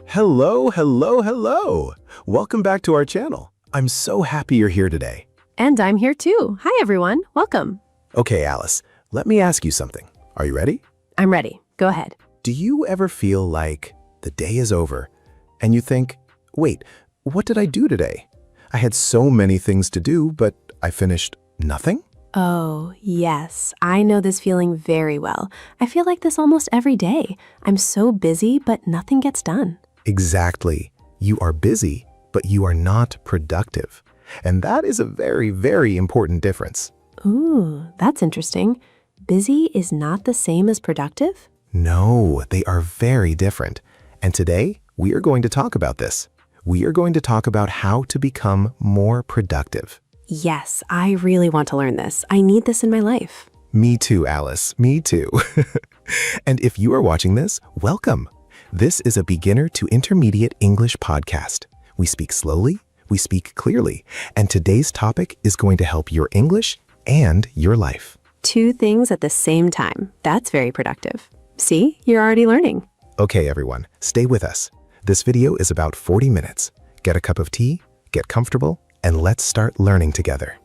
Hello, hello, hello! Welcome back to our channel. I'm so happy you're here today. And I'm here too. Hi, everyone. Welcome. Okay, Alice, let me ask you something. Are you ready? I'm ready. Go ahead. Do you ever feel like the day is over and you think, wait, what did I do today? I had so many things to do, but I finished nothing? Oh, yes. I know this feeling very well. I feel like this almost every day. I'm so busy, but nothing gets done. Exactly. You are busy, but you are not productive. And that is a very, very important difference. Ooh, that's interesting. Busy is not the same as productive? No, they are very different. And today, we are going to talk about this. We are going to talk about how to become more productive. Yes, I really want to learn this. I need this in my life. Me too, Alice. Me too. And if you are watching this, welcome. This is a beginner to intermediate English podcast. We speak slowly, we speak clearly, and today's topic is going to help your English and your life. Two things at the same time. That's very productive. See, you're already learning. Okay, everyone, stay with us. This video is about 40 minutes. Get a cup of tea, get comfortable, and let's start learning together.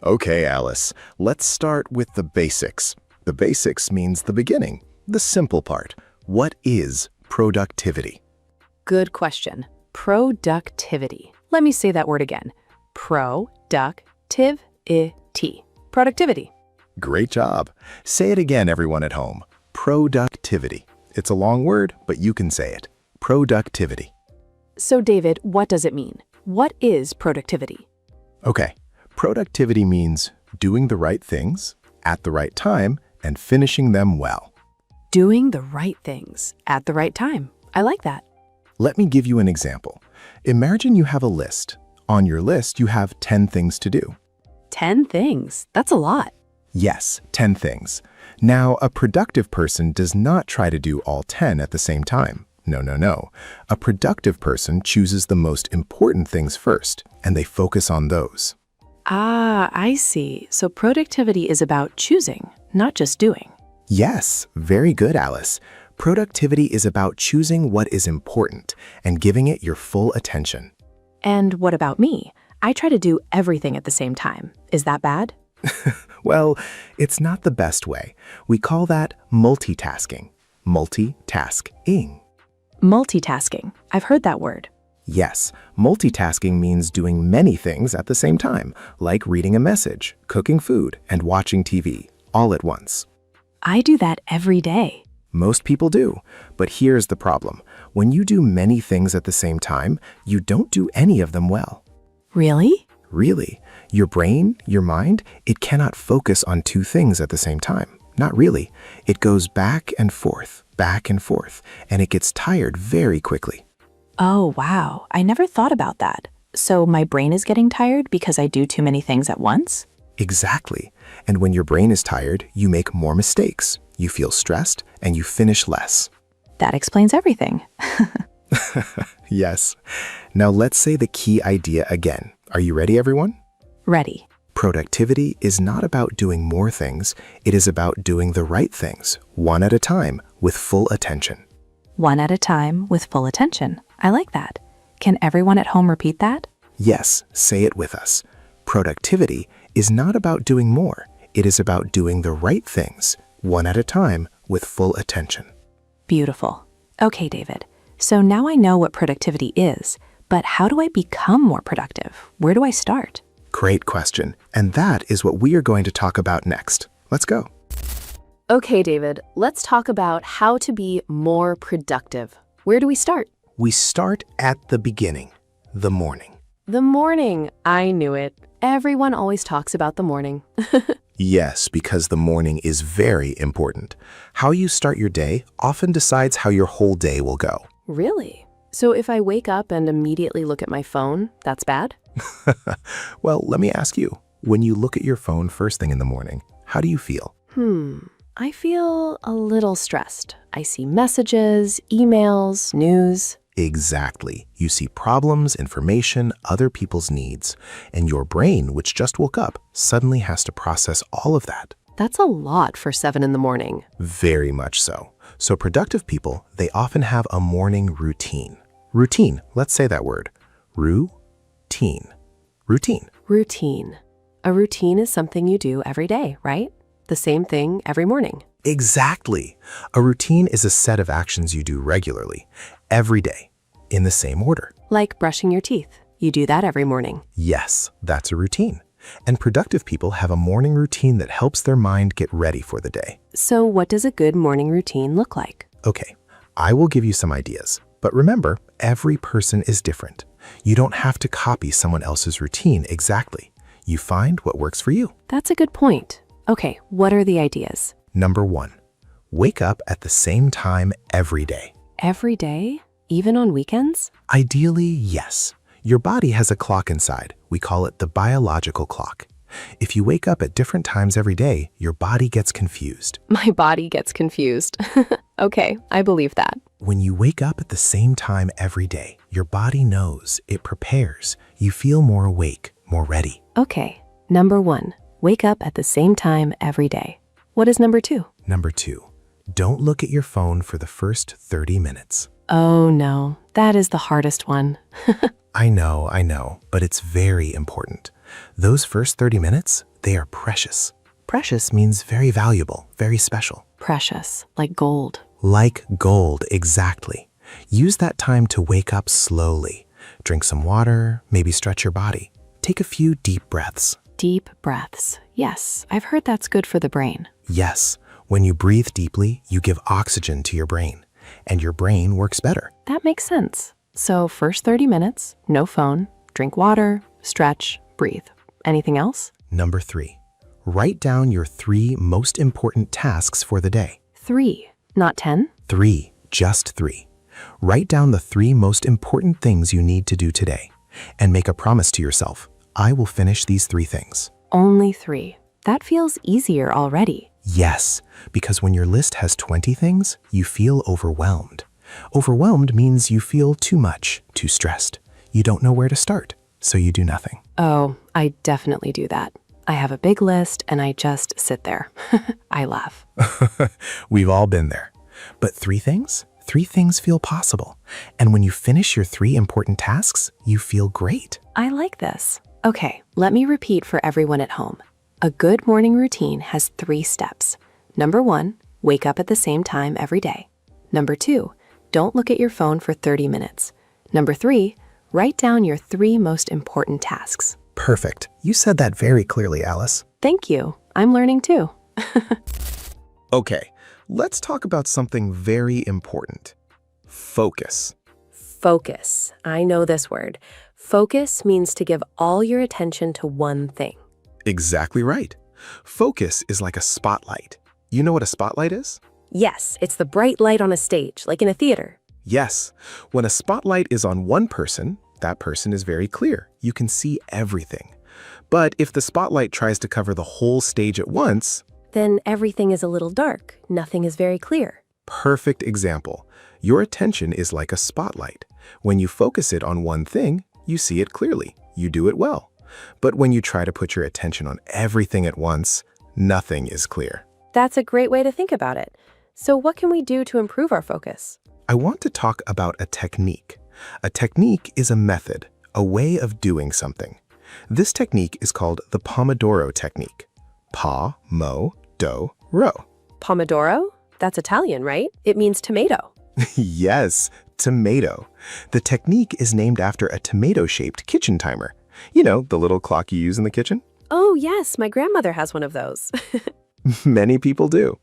Okay, Alice, let's start with the basics. The basics means the beginning, the simple part. What is productivity? Good question. Productivity. Let me say that word again. Productivity. Productivity. Great job. Say it again, everyone at home. Productivity. It's a long word, but you can say it. Productivity. So, David, what does it mean? What is productivity? Okay, productivity means doing the right things at the right time and finishing them well. Doing the right things at the right time. I like that. Let me give you an example. Imagine you have a list. On your list, you have 10 things to do. 10 things. That's a lot. Yes, 10 things. Now, a productive person does not try to do all 10 at the same time. No, no, no. A productive person chooses the most important things first, and they focus on those. Ah, I see. So productivity is about choosing, not just doing. Yes, very good, Alice. Productivity is about choosing what is important and giving it your full attention. And what about me? I try to do everything at the same time. Is that bad? Well, it's not the best way. We call that multitasking. Multitasking. Multitasking. I've heard that word. Yes, multitasking means doing many things at the same time, like reading a message, cooking food, and watching TV, all at once. I do that every day. Most people do, but here's the problem. When you do many things at the same time, you don't do any of them well. Really? Really. Your brain, your mind, it cannot focus on two things at the same time. Not really. It goes back and forth, and it gets tired very quickly. Oh, wow. I never thought about that. So my brain is getting tired because I do too many things at once? Exactly. And when your brain is tired, you make more mistakes. You feel stressed, and you finish less. That explains everything. Yes. Now let's say the key idea again. Are you ready, everyone? Ready. Productivity is not about doing more things. It is about doing the right things, one at a time, with full attention. One at a time with full attention. I like that. Can everyone at home repeat that? Yes, say it with us. Productivity is not about doing more. It is about doing the right things, one at a time, with full attention. Beautiful. Okay, David. So now I know what productivity is, but how do I become more productive? Where do I start? Great question. And that is what we are going to talk about next. Let's go. Okay, David, let's talk about how to be more productive. Where do we start? We start at the beginning, the morning. The morning. I knew it. Everyone always talks about the morning. Yes, because the morning is very important. How you start your day often decides how your whole day will go. Really? So if I wake up and immediately look at my phone, that's bad? Well, let me ask you, when you look at your phone first thing in the morning, how do you feel? I feel a little stressed. I see messages, emails, news. Exactly. You see problems, information, other people's needs, and your brain, which just woke up, suddenly has to process all of that. That's a lot for 7 in the morning. Very much so. So productive people, they often have a morning routine. Routine, let's say that word. Routine. Routine. Routine. A routine is something you do every day, right? The same thing every morning. Exactly. A routine is a set of actions you do regularly, every day, in the same order. Like brushing your teeth. You do that every morning. Yes, that's a routine. And productive people have a morning routine that helps their mind get ready for the day. So what does a good morning routine look like? Okay, I will give you some ideas. But remember, every person is different. You don't have to copy someone else's routine exactly. You find what works for you. That's a good point. Okay, what are the ideas? Number 1, wake up at the same time every day. Every day? Even on weekends? Ideally, yes. Your body has a clock inside. We call it the biological clock. If you wake up at different times every day, your body gets confused. My body gets confused. Okay, I believe that. When you wake up at the same time every day, your body knows, it prepares. You feel more awake, more ready. Okay, number 1, wake up at the same time every day. What is number 2? Number 2, don't look at your phone for the first 30 minutes. Oh no, that is the hardest one. I know, but it's very important. Those first 30 minutes, they are precious. Precious means very valuable, very special. Precious, like gold. Like gold, exactly. Use that time to wake up slowly. Drink some water, maybe stretch your body. Take a few deep breaths. Deep breaths. Yes, I've heard that's good for the brain. Yes, when you breathe deeply, you give oxygen to your brain, and your brain works better. That makes sense. So first 30 minutes, no phone, drink water, stretch, breathe. Anything else? Number 3, write down your 3 most important tasks for the day. 3, not 10? 3, just 3. Write down the 3 most important things you need to do today, and make a promise to yourself. I will finish these 3 things. Only 3. That feels easier already. Yes, because when your list has 20 things, you feel overwhelmed. Overwhelmed means you feel too much, too stressed. You don't know where to start, so you do nothing. Oh, I definitely do that. I have a big list and I just sit there. I laugh. We've all been there. But 3 things? 3 things feel possible. And when you finish your 3 important tasks, you feel great. I like this. Okay, let me repeat for everyone at home. A good morning routine has 3 steps. Number 1, wake up at the same time every day. Number 2, don't look at your phone for 30 minutes. Number 3, write down your 3 most important tasks. Perfect. You said that very clearly, Alice. Thank you. I'm learning too. Okay, let's talk about something very important. Focus. Focus. I know this word. Focus means to give all your attention to one thing. Exactly right. Focus is like a spotlight. You know what a spotlight is? Yes, it's the bright light on a stage, like in a theater. Yes. When a spotlight is on one person, that person is very clear. You can see everything. But if the spotlight tries to cover the whole stage at once, Then everything is a little dark. Nothing is very clear. perfect example. Your attention is like a spotlight. When you focus it on one thing, you see it clearly. You do it well. But when you try to put your attention on everything at once, nothing is clear. That's a great way to think about it. So what can we do to improve our focus? I want to talk about a technique. A technique is a method, a way of doing something. This technique is called the Pomodoro technique. Pa-mo-do-ro. Pomodoro? That's Italian, right? It means tomato. Yes, tomato. The technique is named after a tomato-shaped kitchen timer. You know, the little clock you use in the kitchen? Oh, yes, my grandmother has one of those. Many people do.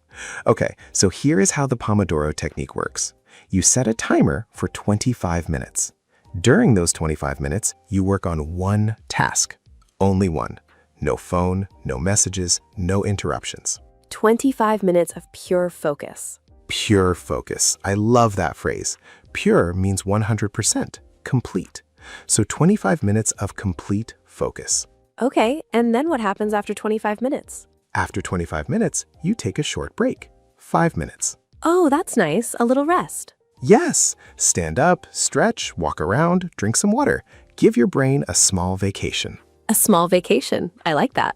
Okay, so here is how the Pomodoro technique works. You set a timer for 25 minutes. During those 25 minutes, you work on one task. Only one. No phone, no messages, no interruptions. 25 minutes of pure focus. Pure focus. I love that phrase. Pure means 100%, complete. So 25 minutes of complete focus. Okay, and then what happens after 25 minutes? After 25 minutes, you take a short break. 5 minutes. Oh, that's nice. A little rest. Yes, stand up, stretch, walk around, drink some water. Give your brain a small vacation. A small vacation. I like that.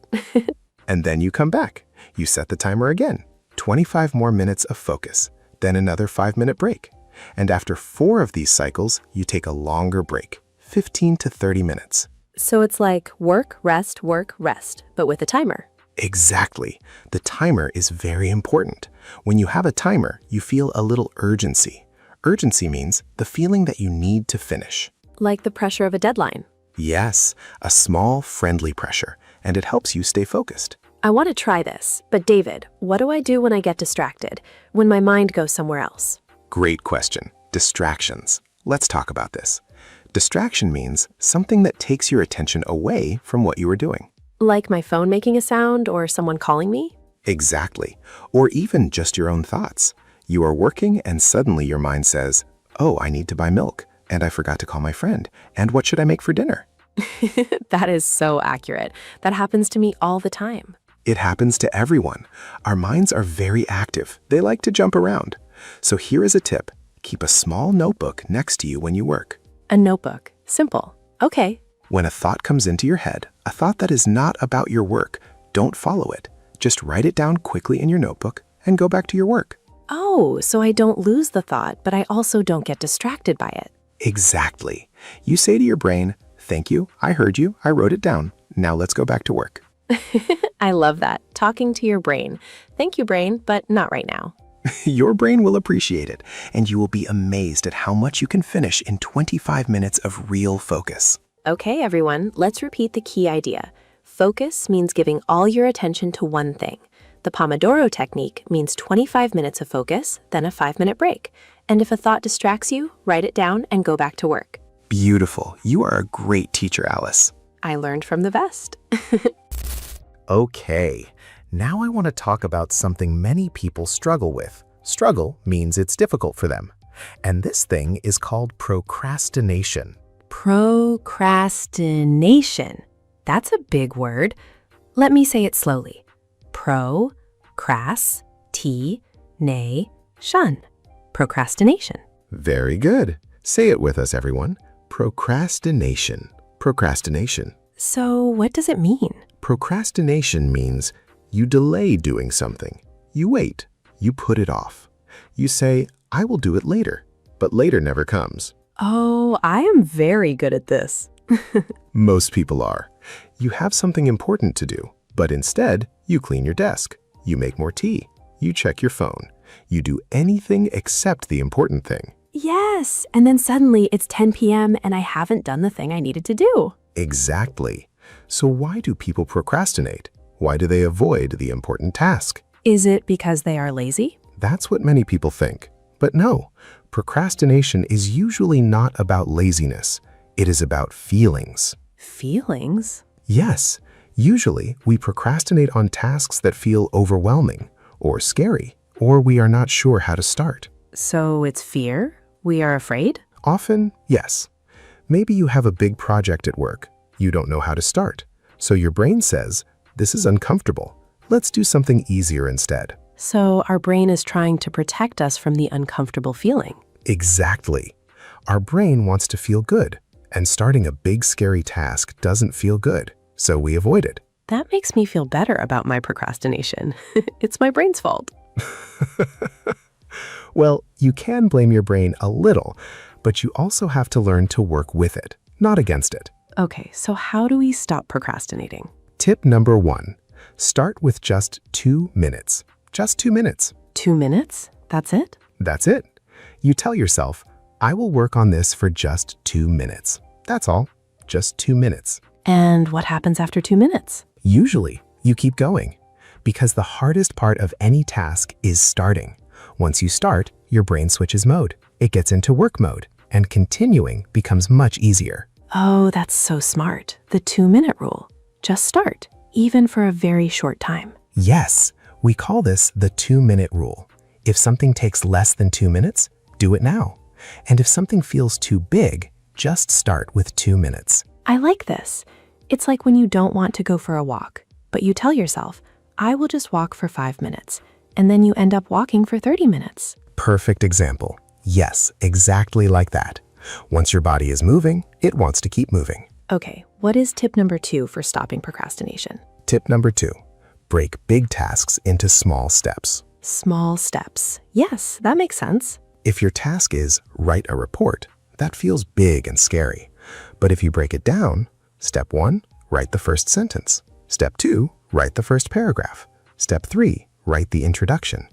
And then you come back. You set the timer again. 25 more minutes of focus. then another 5-minute break. And after 4 of these cycles, you take a longer break, 15 to 30 minutes. So it's like work, rest, but with a timer. Exactly. The timer is very important. When you have a timer, you feel a little urgency. Urgency means the feeling that you need to finish. Like the pressure of a deadline. Yes, a small, friendly pressure, and it helps you stay focused. I want to try this, but David, what do I do when I get distracted, when my mind goes somewhere else? Great question. Distractions. Let's talk about this. Distraction means something that takes your attention away from what you were doing. Like my phone making a sound or someone calling me? Exactly. Or even just your own thoughts. You are working and suddenly your mind says, "Oh, I need to buy milk, and I forgot to call my friend, and what should I make for dinner?" That is so accurate. That happens to me all the time. It happens to everyone. Our minds are very active. They like to jump around. So here is a tip. Keep a small notebook next to you when you work. A notebook. Simple. Okay. When a thought comes into your head, a thought that is not about your work, don't follow it. Just write it down quickly in your notebook and go back to your work. Oh, so I don't lose the thought, but I also don't get distracted by it. Exactly. You say to your brain, "Thank you, I heard you, I wrote it down. Now let's go back to work." I love that. Talking to your brain. Thank you, brain, but not right now. Your brain will appreciate it, and you will be amazed at how much you can finish in 25 minutes of real focus. Okay, everyone, let's repeat the key idea. Focus means giving all your attention to one thing. The Pomodoro technique means 25 minutes of focus, then a 5-minute break. And if a thought distracts you, write it down and go back to work. Beautiful. You are a great teacher, Alice. I learned from the best. Okay, now I want to talk about something many people struggle with. Struggle means it's difficult for them. And this thing is called procrastination. Procrastination. That's a big word. Let me say it slowly. Procrastination. Procrastination. Very good. Say it with us, everyone. Procrastination. Procrastination. So what does it mean? Procrastination means you delay doing something. You wait. You put it off. You say, "I will do it later," but later never comes. Oh, I am very good at this. Most people are. You have something important to do, but instead, you clean your desk. You make more tea. You check your phone. You do anything except the important thing. Yes, and then suddenly it's 10 p.m. and I haven't done the thing I needed to do. Exactly. So why do people procrastinate? Why do they avoid the important task? Is it because they are lazy? That's what many people think. But no, procrastination is usually not about laziness. It is about feelings. Feelings? Yes, usually we procrastinate on tasks that feel overwhelming or scary, or we are not sure how to start. So it's fear? We are afraid? Often, yes. Maybe you have a big project at work. You don't know how to start. So your brain says, "This is uncomfortable. Let's do something easier instead." So our brain is trying to protect us from the uncomfortable feeling. Exactly. Our brain wants to feel good, and starting a big scary task doesn't feel good, so we avoid it. That makes me feel better about my procrastination. It's my brain's fault. Well, you can blame your brain a little, but you also have to learn to work with it, not against it. Okay, so how do we stop procrastinating? Tip number 1, start with just 2 minutes. Just 2 minutes. 2 minutes? That's it? That's it. You tell yourself, "I will work on this for just 2 minutes." That's all. Just 2 minutes. And what happens after 2 minutes? Usually, you keep going. Because the hardest part of any task is starting. Once you start, your brain switches mode. It gets into work mode, and continuing becomes much easier. Oh, that's so smart. The 2-minute rule. Just start, even for a very short time. Yes, we call this the 2-minute rule. If something takes less than 2 minutes, do it now. And if something feels too big, just start with 2 minutes. I like this. It's like when you don't want to go for a walk, but you tell yourself, "I will just walk for 5 minutes." And then you end up walking for 30 minutes. Perfect example. Yes, exactly like that. Once your body is moving, it wants to keep moving. Okay, what is tip number 2 for stopping procrastination? Tip number 2, break big tasks into small steps. Small steps. Yes, that makes sense. If your task is write a report, that feels big and scary. But if you break it down, step 1, write the first sentence. Step 2, write the first paragraph. Step 3, write the introduction.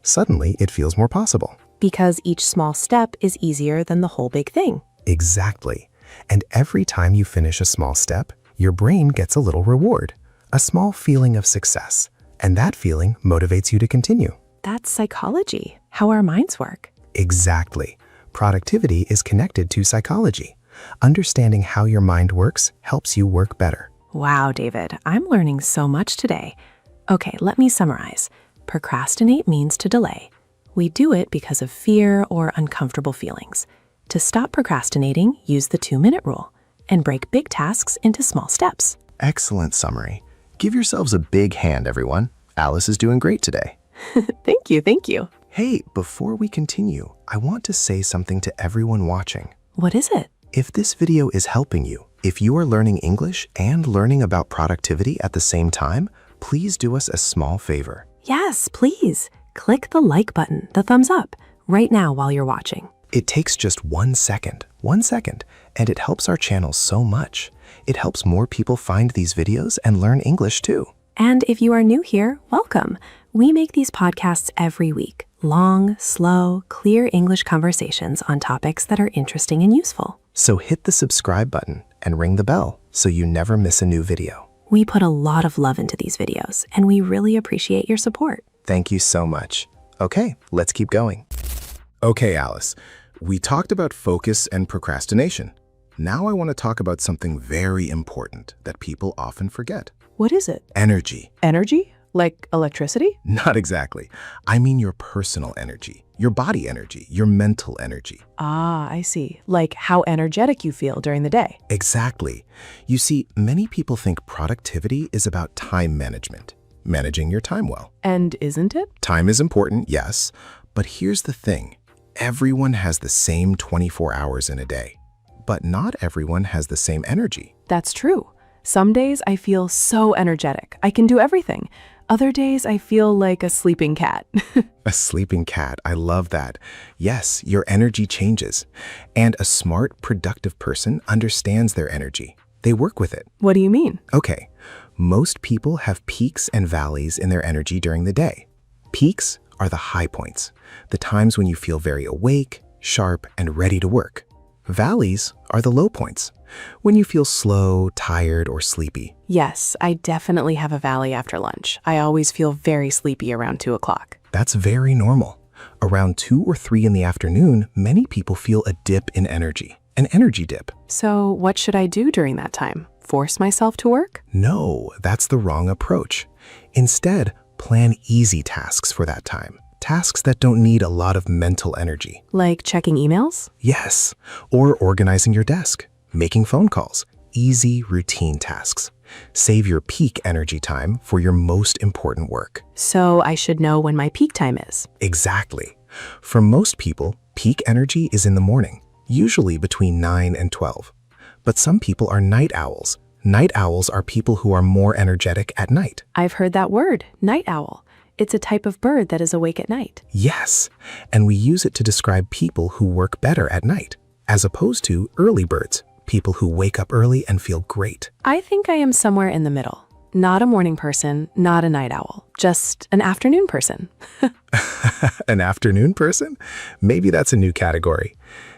Suddenly, it feels more possible. Because each small step is easier than the whole big thing. Exactly. And every time you finish a small step, your brain gets a little reward, a small feeling of success. And that feeling motivates you to continue. That's psychology, how our minds work. Exactly. Productivity is connected to psychology. Understanding how your mind works helps you work better. Wow, David, I'm learning so much today. Okay, let me summarize. Procrastinate means to delay. We do it because of fear or uncomfortable feelings. To stop procrastinating, use the 2-minute rule and break big tasks into small steps. Excellent summary. Give yourselves a big hand, everyone. Alice is doing great today. Thank you. Hey, before we continue, I want to say something to everyone watching. What is it? If this video is helping you, if you are learning English and learning about productivity at the same time, please do us a small favor. Yes, please. Click the like button, the thumbs up, right now while you're watching. It takes just 1 second, and it helps our channel so much. It helps more people find these videos and learn English too. And if you are new here, welcome. We make these podcasts every week. Long, slow, clear English conversations on topics that are interesting and useful. So hit the subscribe button and ring the bell so you never miss a new video. We put a lot of love into these videos, and we really appreciate your support. Thank you so much. Okay, let's keep going. Okay, Alice, we talked about focus and procrastination. Now I want to talk about something very important that people often forget. What is it? Energy. Energy? Like electricity? Not exactly. I mean your personal energy, your body energy, your mental energy. Ah, I see. Like how energetic you feel during the day. Exactly. You see, many people think productivity is about time management, managing your time well. And isn't it? Time is important, yes, but here's the thing. Everyone has the same 24 hours in a day, but not everyone has the same energy. That's true. Some days I feel so energetic. I can do everything. Other days I feel like a sleeping cat. A sleeping cat, I love that. Yes, your energy changes. And a smart, productive person understands their energy. They work with it. What do you mean? Okay, most people have peaks and valleys in their energy during the day. Peaks are the high points, the times when you feel very awake, sharp, and ready to work. Valleys are the low points, when you feel slow, tired, or sleepy. Yes, I definitely have a valley after lunch. I always feel very sleepy around 2 o'clock. That's very normal. Around 2 or 3 in the afternoon, many people feel a dip in energy, an energy dip. So what should I do during that time? Force myself to work? No, that's the wrong approach. Instead, plan easy tasks for that time. Tasks that don't need a lot of mental energy. Like checking emails? Yes, or organizing your desk, making phone calls, easy routine tasks. Save your peak energy time for your most important work. So I should know when my peak time is. Exactly. For most people, peak energy is in the morning, usually between 9 and 12. But some people are night owls. Night owls are people who are more energetic at night. I've heard that word, night owl. It's a type of bird that is awake at night. Yes, and we use it to describe people who work better at night, as opposed to early birds, people who wake up early and feel great. I think I am somewhere in the middle. Not a morning person, not a night owl, just an afternoon person. An afternoon person? Maybe that's a new category.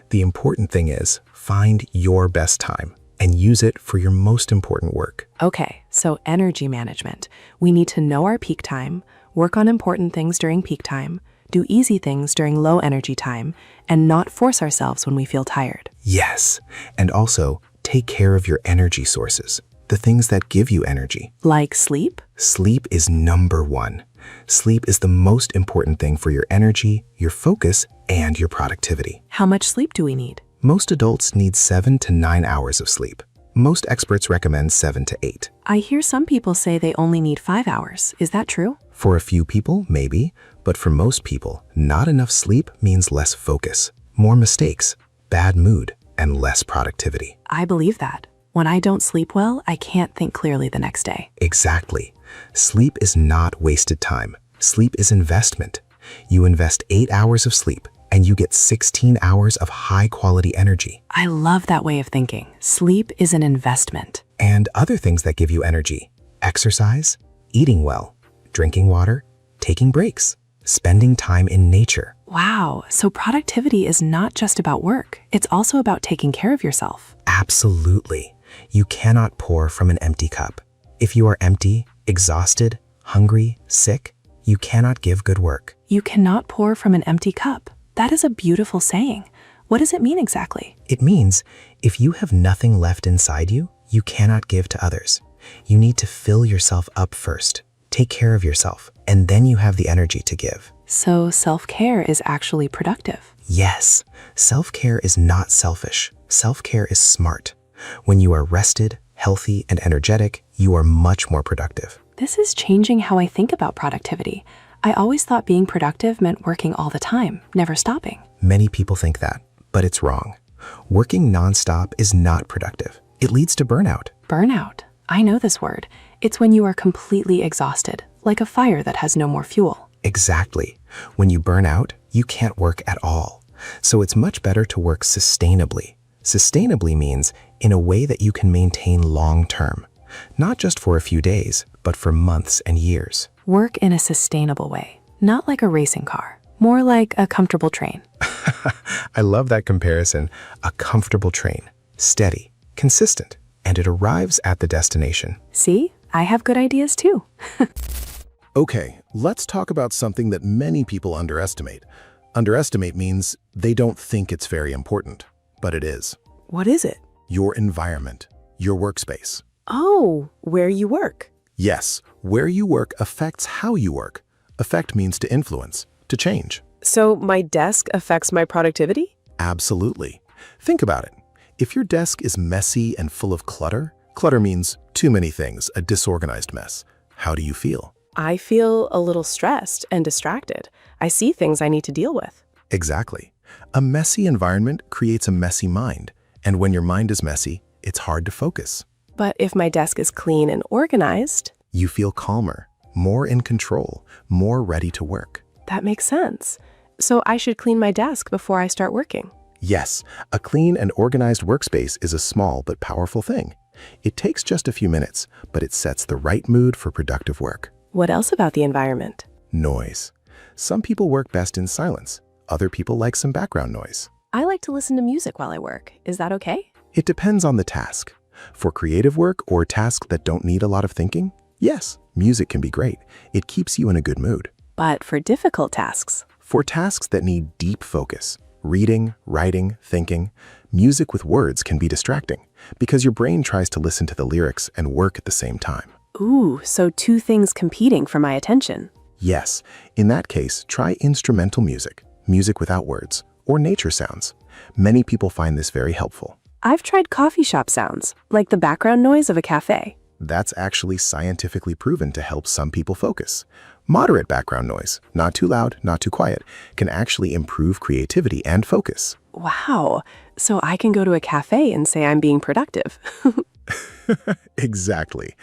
The important thing is, find your best time and use it for your most important work. Okay, so energy management. We need to know our peak time, work on important things during peak time, do easy things during low energy time, and not force ourselves when we feel tired. Yes, and also take care of your energy sources, the things that give you energy. Like sleep? Sleep is number 1. Sleep is the most important thing for your energy, your focus, and your productivity. How much sleep do we need? Most adults need 7 to 9 hours of sleep. Most experts recommend 7 to 8. I hear some people say they only need 5 hours. Is that true? For a few people, maybe, but for most people, not enough sleep means less focus, more mistakes, bad mood, and less productivity. I believe that. When I don't sleep well, I can't think clearly the next day. Exactly. Sleep is not wasted time. Sleep is investment. You invest 8 hours of sleep, and you get 16 hours of high-quality energy. I love that way of thinking. Sleep is an investment. And other things that give you energy: exercise, eating well, drinking water, taking breaks, spending time in nature. Wow, so productivity is not just about work. It's also about taking care of yourself. Absolutely. You cannot pour from an empty cup. If you are empty, exhausted, hungry, sick, you cannot give good work. You cannot pour from an empty cup. That is a beautiful saying. What does it mean exactly? It means if you have nothing left inside you, you cannot give to others. You need to fill yourself up first. Take care of yourself, and then you have the energy to give. So self-care is actually productive. Yes, self-care is not selfish. Self-care is smart. When you are rested, healthy, and energetic, you are much more productive. This is changing how I think about productivity. I always thought being productive meant working all the time, never stopping. Many people think that, but it's wrong. Working nonstop is not productive. It leads to burnout. Burnout. I know this word. It's when you are completely exhausted, like a fire that has no more fuel. Exactly. When you burn out, you can't work at all. So it's much better to work sustainably. Sustainably means in a way that you can maintain long term, not just for a few days, but for months and years. Work in a sustainable way, not like a racing car, more like a comfortable train. I love that comparison. A comfortable train, steady, consistent, and it arrives at the destination. See, I have good ideas too. Okay, let's talk about something that many people underestimate. Underestimate means they don't think it's very important, but it is. What is it? Your environment, your workspace. Oh, where you work. Yes, where you work affects how you work. Affect means to influence, to change. So my desk affects my productivity? Absolutely. Think about it. If your desk is messy and full of clutter, clutter means too many things, a disorganized mess. How do you feel? I feel a little stressed and distracted. I see things I need to deal with. Exactly. A messy environment creates a messy mind, and when your mind is messy, it's hard to focus. But if my desk is clean and organized, You feel calmer, more in control, more ready to work. that makes sense. So I should clean my desk before I start working. Yes, a clean and organized workspace is a small but powerful thing. It takes just a few minutes, but it sets the right mood for productive work. What else about the environment? Noise. Some people work best in silence. Other people like some background noise. I like to listen to music while I work. Is that okay? It depends on the task. For creative work or tasks that don't need a lot of thinking, yes, music can be great. It keeps you in a good mood. But for difficult tasks, For tasks that need deep focus, reading, writing, thinking, music with words can be distracting because your brain tries to listen to the lyrics and work at the same time. ooh, so two things competing for my attention. Yes, in that case, try instrumental music, music without words, or nature sounds. Many people find this very helpful. I've tried coffee shop sounds, like the background noise of a cafe. That's actually scientifically proven to help some people focus. Moderate background noise, not too loud, not too quiet, can actually improve creativity and focus. Wow, so I can go to a cafe and say I'm being productive. Exactly.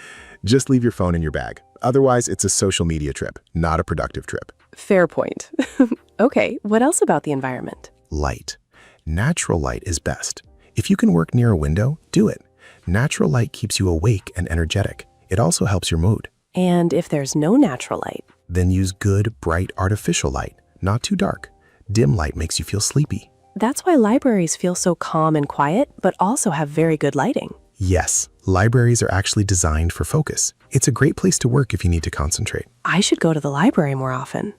Just leave your phone in your bag. Otherwise, it's a social media trip, not a productive trip. Fair point. Okay, what else about the environment? Light. Natural light is best. If you can work near a window, do it. Natural light keeps you awake and energetic. It also helps your mood. And if there's no natural light? Then use good, bright, artificial light, not too dark. Dim light makes you feel sleepy. That's why libraries feel so calm and quiet, but also have very good lighting. Yes, libraries are actually designed for focus. It's a great place to work if you need to concentrate. I should go to the library more often.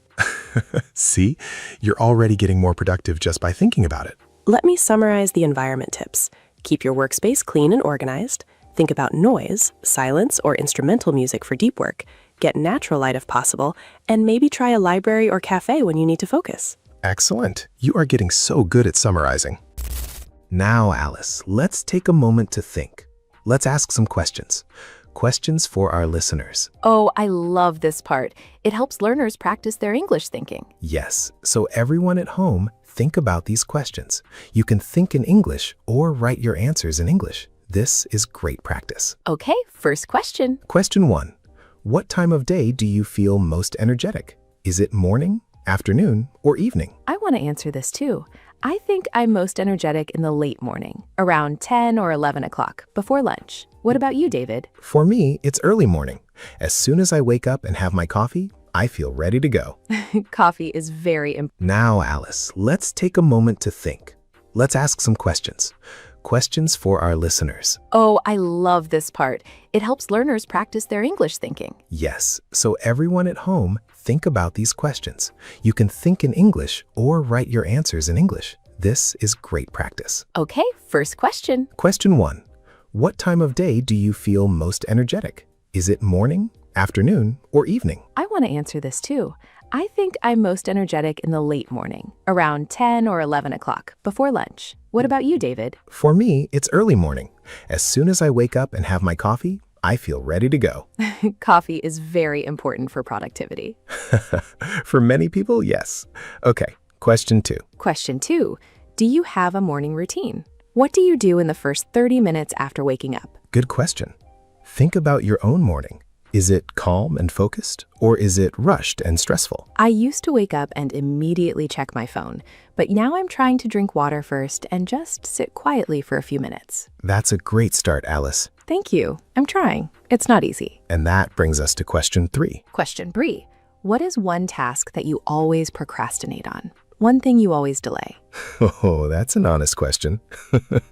See, you're already getting more productive just by thinking about it. Let me summarize the environment tips. Keep your workspace clean and organized. Think about noise, silence, or instrumental music for deep work. Get natural light if possible, and maybe try a library or cafe when you need to focus. Excellent. You are getting so good at summarizing. Now, Alice, let's take a moment to think. Let's ask some questions. Questions for our listeners. Oh, I love this part. It helps learners practice their English thinking. Yes, so everyone at home, think about these questions. You can think in English or write your answers in English. This is great practice. Okay, first question. Question 1. What time of day do you feel most energetic? Is it morning, afternoon, or evening? I want to answer this too. I think I'm most energetic in the late morning, around 10 or 11 o'clock, before lunch. What about you, David? For me, it's early morning. As soon as I wake up and have my coffee, I feel ready to go. Coffee is very important. Now, Alice, let's take a moment to think. Let's ask some questions. Questions for our listeners. Oh, I love this part. It helps learners practice their English thinking. Yes, so everyone at home, think about these questions. You can think in English or write your answers in English. This is great practice. Okay, first question. Question 1. What time of day do you feel most energetic? Is it morning, afternoon, or evening? I want to answer this too. I think I'm most energetic in the late morning, around 10 or 11 o'clock, before lunch. What about you, David? For me, it's early morning. As soon as I wake up and have my coffee, I feel ready to go. Coffee is very important for productivity. For many people, yes. Okay, question 2. Question 2. Do you have a morning routine? What do you do in the first 30 minutes after waking up? Good question. Think about your own morning. Is it calm and focused, or is it rushed and stressful? I used to wake up and immediately check my phone, but now I'm trying to drink water first and just sit quietly for a few minutes. That's a great start, Alice. Thank you. I'm trying. It's not easy. And that brings us to question 3. Question 3. What is one task that you always procrastinate on? One thing you always delay? Oh, that's an honest question.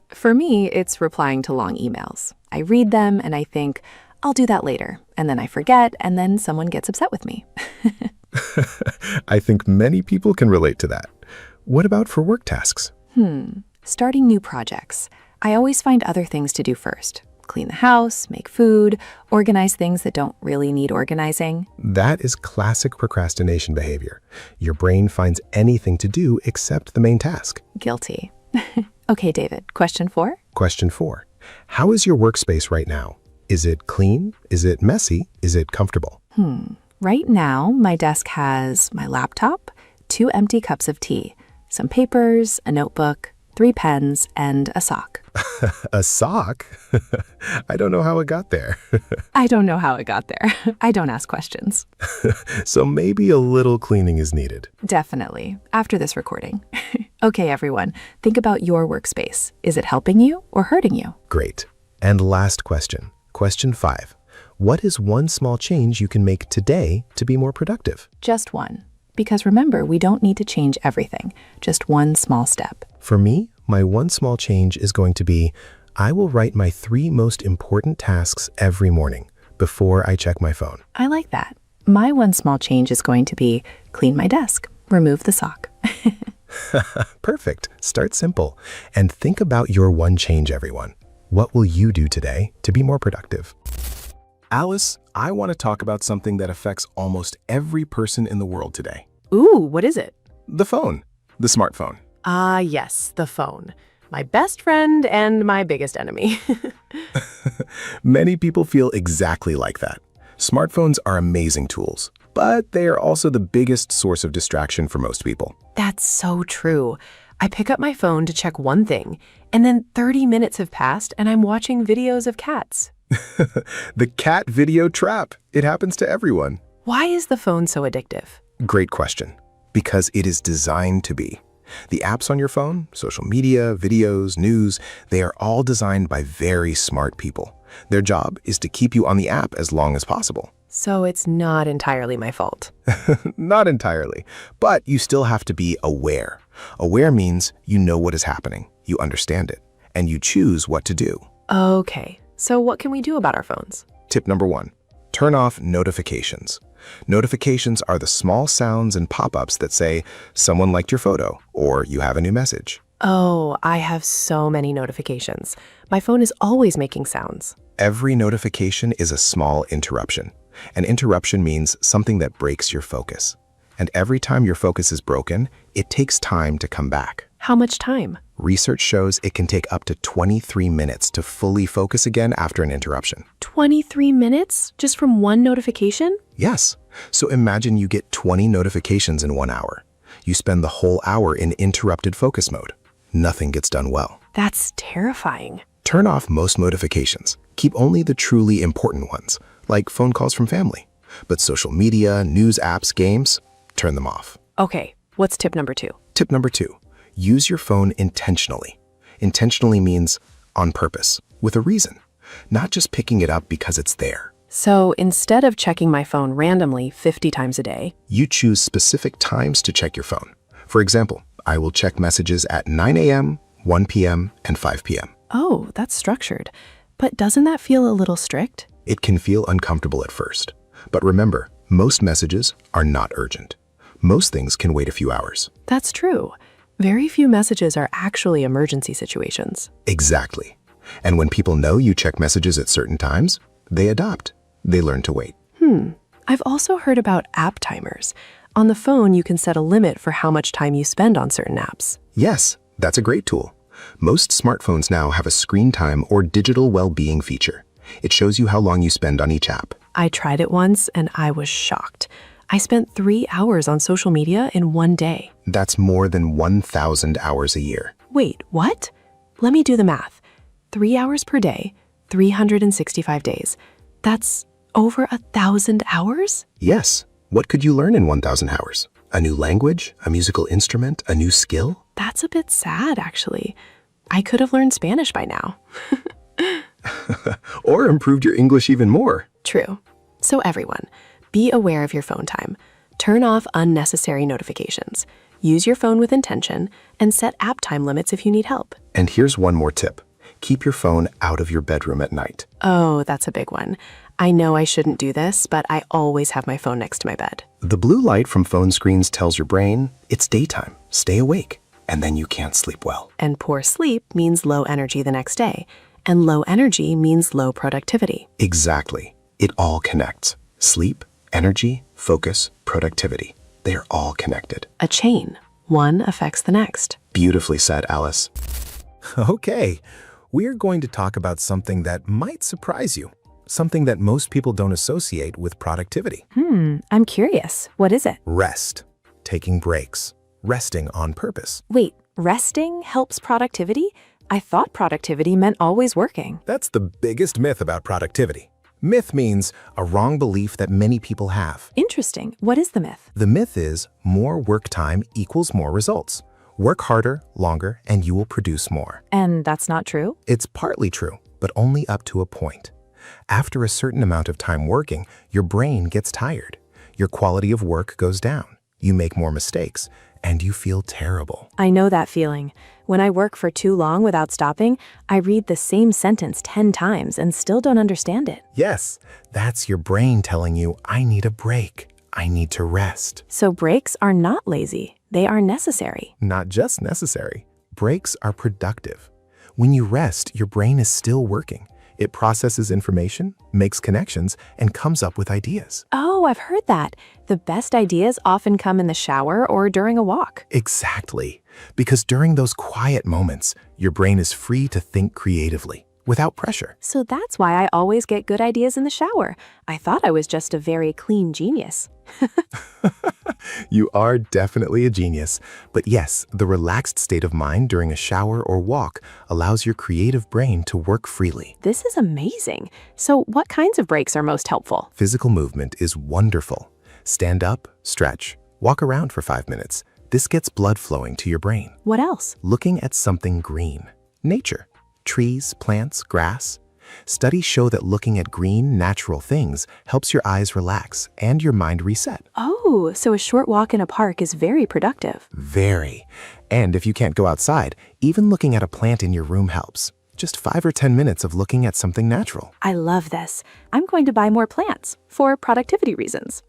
For me, it's replying to long emails. I read them and I think, I'll do that later. And then I forget, and then someone gets upset with me. I think many people can relate to that. What about for work tasks? Starting new projects. I always find other things to do first. Clean the house, make food, organize things that don't really need organizing. That is classic procrastination behavior. Your brain finds anything to do except the main task. Guilty. Okay, David, question 4. Question 4. How is your workspace right now? Is it clean? Is it messy? Is it comfortable? Right now, my desk has my laptop, 2 empty cups of tea, some papers, a notebook, 3 pens, and a sock. A sock? I don't know how it got there. I don't know how it got there. I don't ask questions. So maybe a little cleaning is needed. Definitely, after this recording. Okay, everyone, think about your workspace. Is it helping you or hurting you? Great. And last question. Question 5. What is one small change you can make today to be more productive? Just one. Because remember, we don't need to change everything, just one small step. For me, my one small change is going to be, I will write my 3 most important tasks every morning before I check my phone. I like that. My one small change is going to be clean my desk, remove the sock. Perfect. Start simple. And think about your one change, everyone. What will you do today to be more productive? Alice, I want to talk about something that affects almost every person in the world today. Ooh, what is it? The phone. The smartphone. Ah, yes, the phone. My best friend and my biggest enemy. Many people feel exactly like that. Smartphones are amazing tools, but they are also the biggest source of distraction for most people. That's so true. I pick up my phone to check one thing, and then 30 minutes have passed and I'm watching videos of cats. The cat video trap. It happens to everyone. Why is the phone so addictive? Great question. Because it is designed to be. The apps on your phone, social media, videos, news, they are all designed by very smart people. Their job is to keep you on the app as long as possible. So it's not entirely my fault. Not entirely, but you still have to be aware. Aware means you know what is happening, you understand it, and you choose what to do. Okay, so what can we do about our phones? Tip number 1, turn off notifications. Notifications are the small sounds and pop-ups that say someone liked your photo or you have a new message. Oh, I have so many notifications. My phone is always making sounds. Every notification is a small interruption. An interruption means something that breaks your focus. And every time your focus is broken, it takes time to come back. How much time? Research shows it can take up to 23 minutes to fully focus again after an interruption. 23 minutes? Just from one notification? Yes. So imagine you get 20 notifications in 1 hour. You spend the whole hour in interrupted focus mode. Nothing gets done well. That's terrifying. Turn off most notifications. Keep only the truly important ones, like phone calls from family. But social media, news apps, games, turn them off. Okay, what's tip number 2? Tip number 2, use your phone intentionally. Intentionally means on purpose, with a reason, not just picking it up because it's there. So instead of checking my phone randomly 50 times a day, You choose specific times to check your phone. For example, I will check messages at 9 a.m., 1 p.m., and 5 p.m. oh, that's structured. But doesn't that feel a little strict? It can feel uncomfortable at first. But remember, most messages are not urgent. Most things can wait a few hours. That's true. Very few messages are actually emergency situations. Exactly. And when people know you check messages at certain times, they adopt. They learn to wait. I've also heard about app timers. On the phone, you can set a limit for how much time you spend on certain apps. Yes, that's a great tool. Most smartphones now have a screen time or digital well-being feature. It shows you how long you spend on each app. I tried it once and I was shocked. I spent 3 hours on social media in one day. That's more than 1,000 hours a year. Wait, what? Let me do the math. 3 hours per day, 365 days. That's over 1,000 hours? Yes. What could you learn in 1,000 hours? A new language, a musical instrument, a new skill? That's a bit sad, actually. I could have learned Spanish by now. Or improved your English even more. True. So everyone, be aware of your phone time. Turn off unnecessary notifications. Use your phone with intention and set app time limits if you need help. And here's one more tip. Keep your phone out of your bedroom at night. Oh, that's a big one. I know I shouldn't do this, but I always have my phone next to my bed. The blue light from phone screens tells your brain it's daytime, stay awake, and then you can't sleep well. And poor sleep means low energy the next day. And low energy means low productivity. Exactly. It all connects. Sleep, energy, focus, productivity. They are all connected. A chain. One affects the next. Beautifully said, Alice. Okay, we're going to talk about something that might surprise you. Something that most people don't associate with productivity. I'm curious. What is it? Rest. Taking breaks. Resting on purpose. Wait, resting helps productivity? I thought productivity meant always working. That's the biggest myth about productivity. Myth means a wrong belief that many people have. Interesting. What is the myth? The myth is more work time equals more results. Work harder, longer, and you will produce more. And that's not true? It's partly true, but only up to a point. After a certain amount of time working, your brain gets tired. Your quality of work goes down. You make more mistakes, and you feel terrible. I know that feeling. When I work for too long without stopping, I read the same sentence 10 times and still don't understand it. Yes, that's your brain telling you, I need a break. I need to rest. So breaks are not lazy. They are necessary. Not just necessary. Breaks are productive. When you rest, your brain is still working. It processes information, makes connections, and comes up with ideas. Oh, I've heard that. The best ideas often come in the shower or during a walk. Exactly. Because during those quiet moments, your brain is free to think creatively, without pressure. So that's why I always get good ideas in the shower. I thought I was just a very clean genius. You are definitely a genius. But yes, the relaxed state of mind during a shower or walk allows your creative brain to work freely. This is amazing. So what kinds of breaks are most helpful? Physical movement is wonderful. Stand up, stretch, walk around for 5 minutes. This gets blood flowing to your brain. What else? Looking at something green. Nature. Trees, plants, grass. Studies show that looking at green, natural things helps your eyes relax and your mind reset. Oh, so a short walk in a park is very productive. Very. And if you can't go outside, even looking at a plant in your room helps. Just 5 or 10 minutes of looking at something natural. I love this. I'm going to buy more plants for productivity reasons.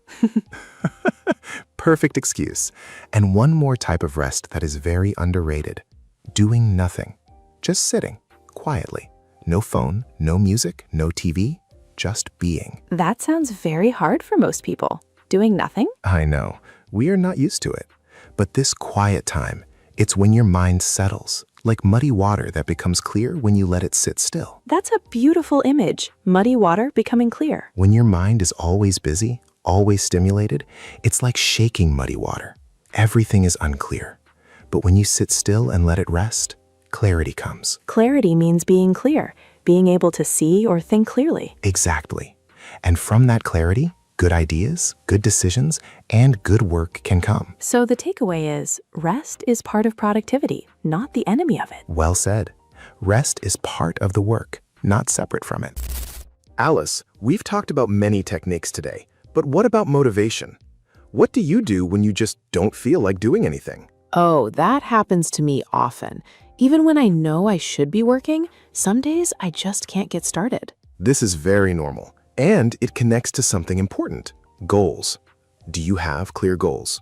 Perfect excuse. And one more type of rest that is very underrated. Doing nothing. Just sitting, quietly. No phone, no music, no TV, just being. That sounds very hard for most people. Doing nothing? I know. We are not used to it. But this quiet time, it's when your mind settles, like muddy water that becomes clear when you let it sit still. That's a beautiful image. Muddy water becoming clear. When your mind is always busy, always stimulated, it's like shaking muddy water. Everything is unclear. But when you sit still and let it rest, clarity comes. Clarity means being clear, being able to see or think clearly. Exactly. And from that clarity, good ideas, good decisions, and good work can come. So the takeaway is rest is part of productivity, not the enemy of it. Well said. Rest is part of the work, not separate from it. Alice, we've talked about many techniques today, but what about motivation? What do you do when you just don't feel like doing anything? Oh, that happens to me often. Even when I know I should be working, some days I just can't get started. This is very normal, and it connects to something important: goals. Do you have clear goals?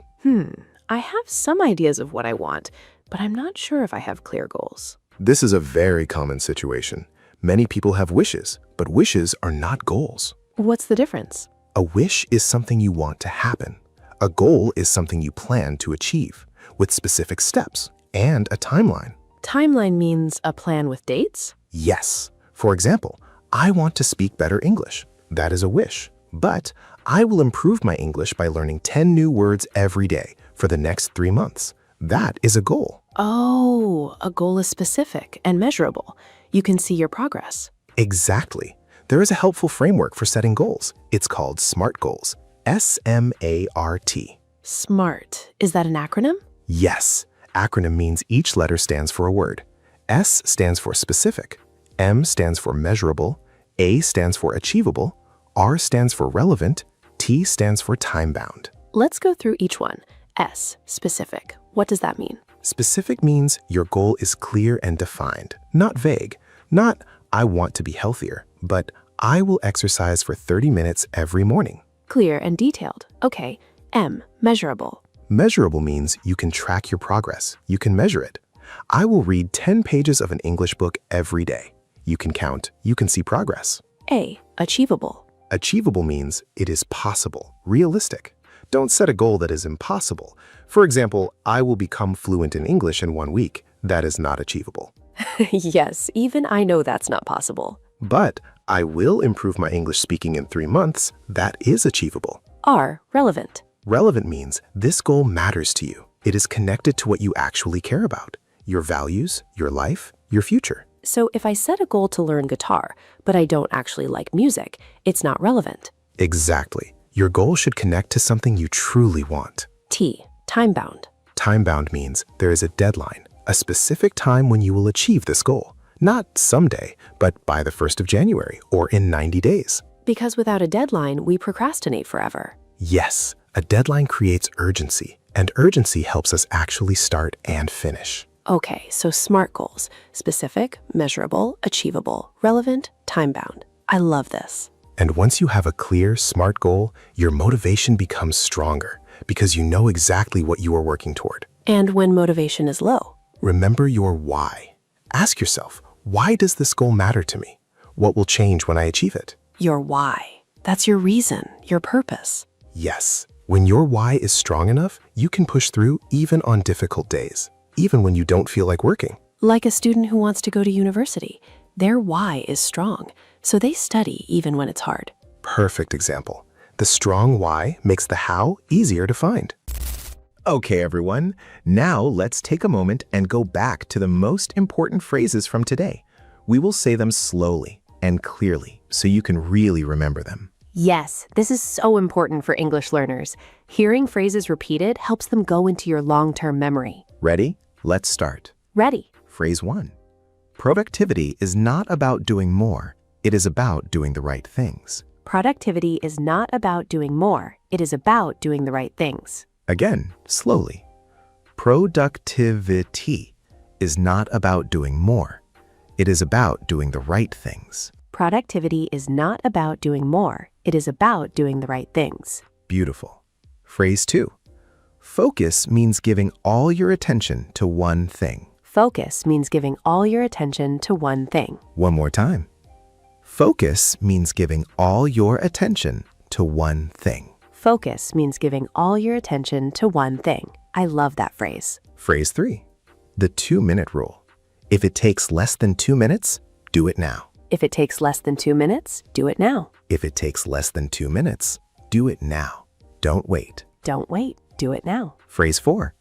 I have some ideas of what I want, but I'm not sure if I have clear goals. This is a very common situation. Many people have wishes, but wishes are not goals. What's the difference? A wish is something you want to happen. A goal is something you plan to achieve, with specific steps and a timeline. Timeline means a plan with dates? Yes. For example, I want to speak better English. That is a wish. But I will improve my English by learning 10 new words every day for the next 3 months. That is a goal. Oh, a goal is specific and measurable. You can see your progress. Exactly. There is a helpful framework for setting goals. It's called SMART goals. S-M-A-R-T. SMART. Is that an acronym? Yes. Acronym means each letter stands for a word. S stands for specific. M stands for measurable. A stands for achievable. R stands for relevant. T stands for time-bound. Let's go through each one. S, specific. What does that mean? Specific means your goal is clear and defined, not vague. Not, I want to be healthier, but I will exercise for 30 minutes every morning. Clear and detailed. Okay. M, measurable. Measurable means you can track your progress. You can measure it. I will read 10 pages of an English book every day. You can count. You can see progress. A, achievable. Achievable means it is possible, realistic. Don't set a goal that is impossible. For example, I will become fluent in English in 1 week. That is not achievable. Yes, even I know that's not possible. But I will improve my English speaking in 3 months. That is achievable. R, relevant. Relevant means this goal matters to you. It is connected to what you actually care about, your values, your life, your future. So if I set a goal to learn guitar, but I don't actually like music, it's not relevant. Exactly. Your goal should connect to something you truly want. T, time-bound. Time-bound means there is a deadline, a specific time when you will achieve this goal. Not someday, but by the 1st of January or in 90 days. Because without a deadline, we procrastinate forever. Yes, a deadline creates urgency, and urgency helps us actually start and finish. Okay, so SMART goals: specific, measurable, achievable, relevant, time-bound. I love this. And once you have a clear, SMART goal, your motivation becomes stronger because you know exactly what you are working toward. And when motivation is low? Remember your why. Ask yourself, why does this goal matter to me? What will change when I achieve it? Your why. That's your reason, your purpose. Yes. When your why is strong enough, you can push through even on difficult days, even when you don't feel like working. Like a student who wants to go to university. Their why is strong, so they study even when it's hard. Perfect example. The strong why makes the how easier to find. Okay, everyone. Now let's take a moment and go back to the most important phrases from today. We will say them slowly and clearly so you can really remember them. Yes, this is so important for English learners. Hearing phrases repeated helps them go into your long-term memory. Ready? Let's start. Ready. Phrase 1. Productivity is not about doing more. It is about doing the right things. Productivity is not about doing more. It is about doing the right things. Again, slowly. Productivity is not about doing more. It is about doing the right things. Productivity is not about doing more. It is about doing the right things. Beautiful. Phrase 2. Focus means giving all your attention to one thing. Focus means giving all your attention to one thing. One more time. Focus means giving all your attention to one thing. Focus means giving all your attention to one thing. I love that phrase. Phrase 3. The 2-minute rule. If it takes less than 2 minutes, do it now. If it takes less than 2 minutes, do it now. If it takes less than 2 minutes, do it now. Don't wait. Don't wait. Do it now. Phrase 4.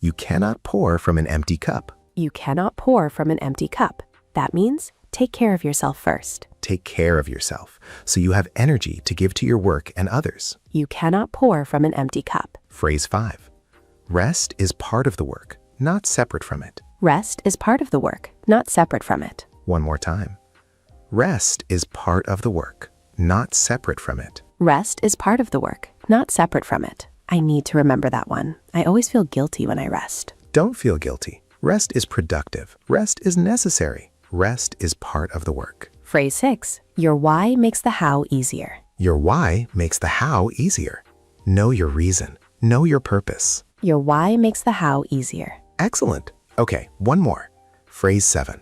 You cannot pour from an empty cup. You cannot pour from an empty cup. That means take care of yourself first. take care of yourself so you have energy to give to your work and others. You cannot pour from an empty cup. Phrase 5. Rest is part of the work, not separate from it. Rest is part of the work, not separate from it. One more time. Rest is part of the work, not separate from it. Rest is part of the work, not separate from it. I need to remember that one. I always feel guilty when I rest. Don't feel guilty. Rest is productive. Rest is necessary. Rest is part of the work. Phrase 6. Your why makes the how easier. Your why makes the how easier. Know your reason. Know your purpose. Your why makes the how easier. Excellent. Okay, one more. Phrase 7.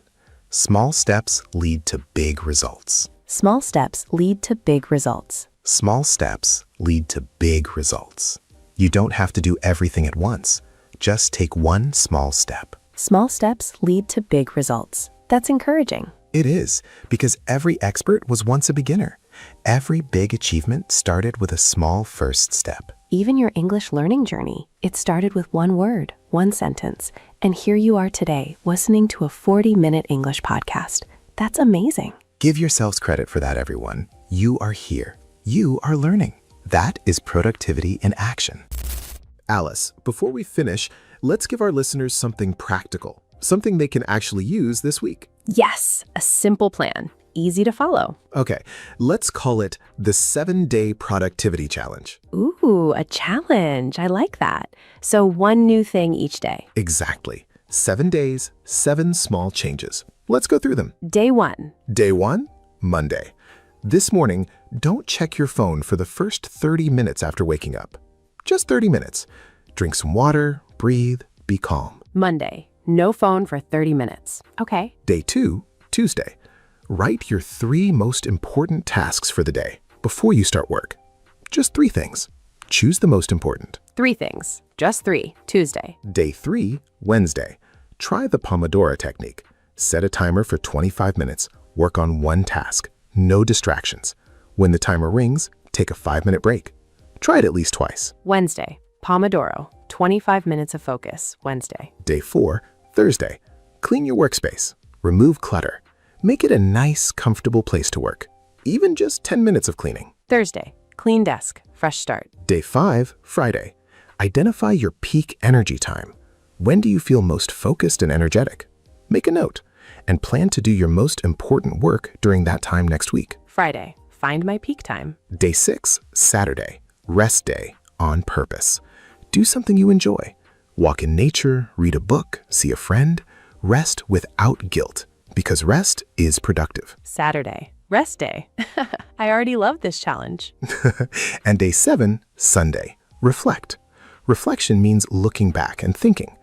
Small steps lead to big results. Small steps lead to big results. Small steps lead to big results. You don't have to do everything at once. Just take one small step. Small steps lead to big results. That's encouraging. It is, because every expert was once a beginner. Every big achievement started with a small first step. Even your English learning journey, it started with one word, one sentence, and here you are today, listening to a 40-minute English podcast. That's amazing. Give yourselves credit for that, everyone. You are here. You are learning. That is productivity in action. Alice, before we finish, let's give our listeners something practical, something they can actually use this week. Yes, a simple plan, easy to follow. Okay, let's call it the 7-Day Productivity Challenge. Ooh, a challenge. I like that. So one new thing each day. Exactly. 7 days, 7 small changes. Let's go through them. Day 1. Day 1, Monday. This morning, don't check your phone for the first 30 minutes after waking up. Just 30 minutes. Drink some water, breathe, be calm. Monday. No phone for 30 minutes. Okay. Day 2, Tuesday. Write your 3 most important tasks for the day before you start work. Just 3 things. Choose the most important. 3 things. Just 3. Tuesday. Day 3, Wednesday. Try the Pomodoro technique. Set a timer for 25 minutes. Work on one task. No distractions. When the timer rings, take a 5-minute break. Try it at least twice. Wednesday. Pomodoro. 25 minutes of focus. Wednesday. Day 4, Thursday. Clean your workspace. Remove clutter. Make it a nice, comfortable place to work. Even just 10 minutes of cleaning. Thursday. Clean desk. Fresh start. Day 5, Friday. Identify your peak energy time. When do you feel most focused and energetic? Make a note and plan to do your most important work during that time next week. Friday. Find my peak time. Day 6, Saturday. Rest day on purpose. Do something you enjoy. Walk in nature, read a book, see a friend. Rest without guilt, because rest is productive. Saturday. Rest day. I already love this challenge. And day 7, Sunday. Reflect. Reflection means looking back and thinking.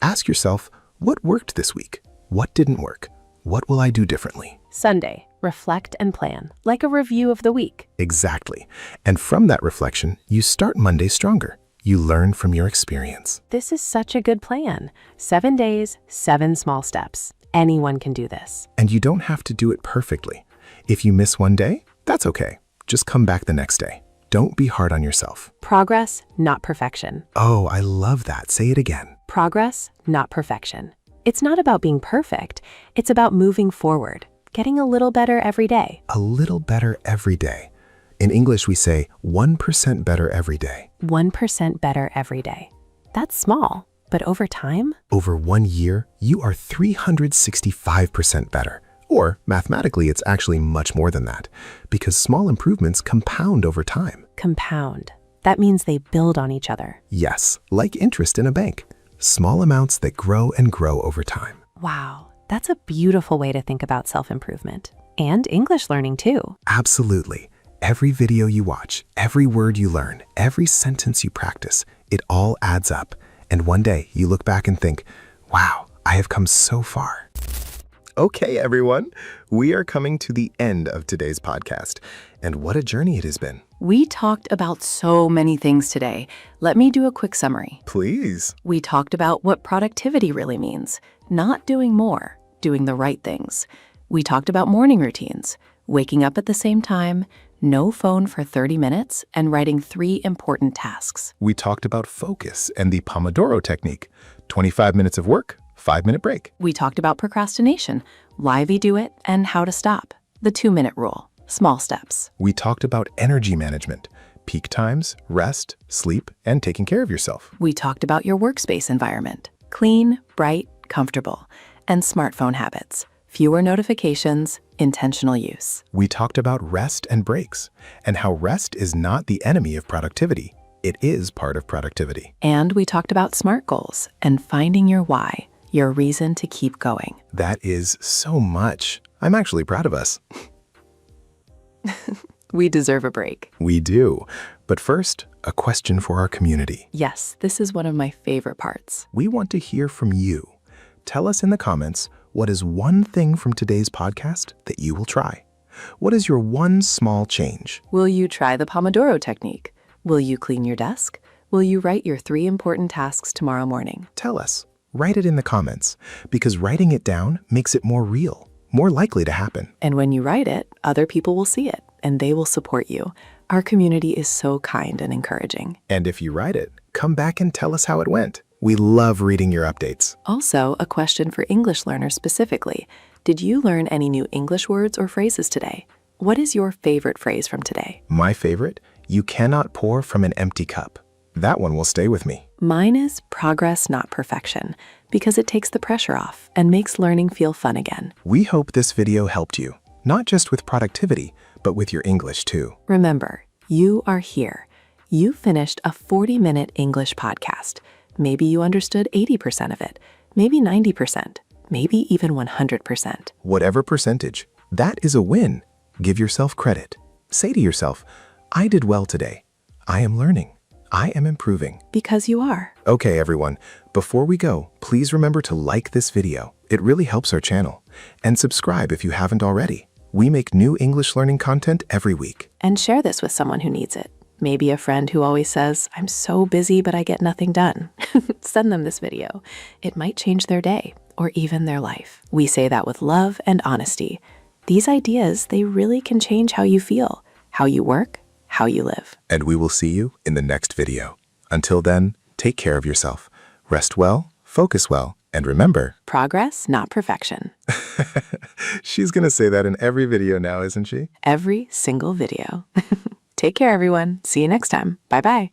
Ask yourself, what worked this week? What didn't work? What will I do differently? Sunday. Reflect and plan, like a review of the week. Exactly. And from that reflection, you start Monday stronger. You learn from your experience. This is such a good plan. 7 days, 7 small steps. Anyone can do this. And you don't have to do it perfectly. If you miss one day, that's okay. Just come back the next day. Don't be hard on yourself. Progress, not perfection. Oh, I love that. Say it again. Progress, not perfection. It's not about being perfect. It's about moving forward, getting a little better every day. A little better every day. In English, we say 1% better every day. 1% better every day. That's small, but over time? Over 1 year, you are 365% better. Or mathematically, it's actually much more than that, because small improvements compound over time. Compound. That means they build on each other. Yes, like interest in a bank. Small amounts that grow and grow over time. Wow, that's a beautiful way to think about self-improvement. And English learning too. Absolutely. Every video you watch, every word you learn, every sentence you practice, it all adds up. And one day you look back and think, wow, I have come so far. Okay, everyone, we are coming to the end of today's podcast. And what a journey it has been. We talked about so many things today. Let me do a quick summary. Please. We talked about what productivity really means, not doing more, doing the right things. We talked about morning routines, waking up at the same time, no phone for 30 minutes, and writing 3 important tasks. We talked about focus and the Pomodoro technique. 25 minutes of work, 5-minute break. We talked about procrastination, why we do it, and how to stop. The 2-minute rule, small steps. We talked about energy management, peak times, rest, sleep, and taking care of yourself. We talked about your workspace environment, clean, bright, comfortable, and smartphone habits, fewer notifications, intentional use. We talked about rest and breaks, and how rest is not the enemy of productivity. It is part of productivity. And we talked about SMART goals and finding your why, your reason to keep going. That is so much. I'm actually proud of us. We deserve a break. We do. But first, a question for our community. Yes, this is one of my favorite parts. We want to hear from you. Tell us in the comments, what is one thing from today's podcast that you will try? What is your one small change? Will you try the Pomodoro technique? Will you clean your desk? Will you write your 3 important tasks tomorrow morning? Tell us. Write it in the comments, because writing it down makes it more real, more likely to happen. And when you write it, other people will see it, and they will support you. Our community is so kind and encouraging. And if you write it, come back and tell us how it went. We love reading your updates. Also, a question for English learners specifically. Did you learn any new English words or phrases today? What is your favorite phrase from today? My favorite, you cannot pour from an empty cup. That one will stay with me. Mine is progress, not perfection, because it takes the pressure off and makes learning feel fun again. We hope this video helped you, not just with productivity, but with your English too. Remember, you are here. You finished a 40-minute English podcast. Maybe you understood 80% of it, maybe 90%, maybe even 100%. Whatever percentage, that is a win. Give yourself credit. Say to yourself, I did well today. I am learning. I am improving. Because you are. Okay, everyone, before we go, please remember to like this video. It really helps our channel. And subscribe if you haven't already. We make new English learning content every week. And share this with someone who needs it. Maybe a friend who always says, I'm so busy, but I get nothing done. Send them this video. It might change their day or even their life. We say that with love and honesty. These ideas, they really can change how you feel, how you work, how you live. And we will see you in the next video. Until then, take care of yourself. Rest well, focus well, and remember, progress, not perfection. She's gonna say that in every video now, isn't she? Every single video. Take care, everyone. See you next time. Bye-bye.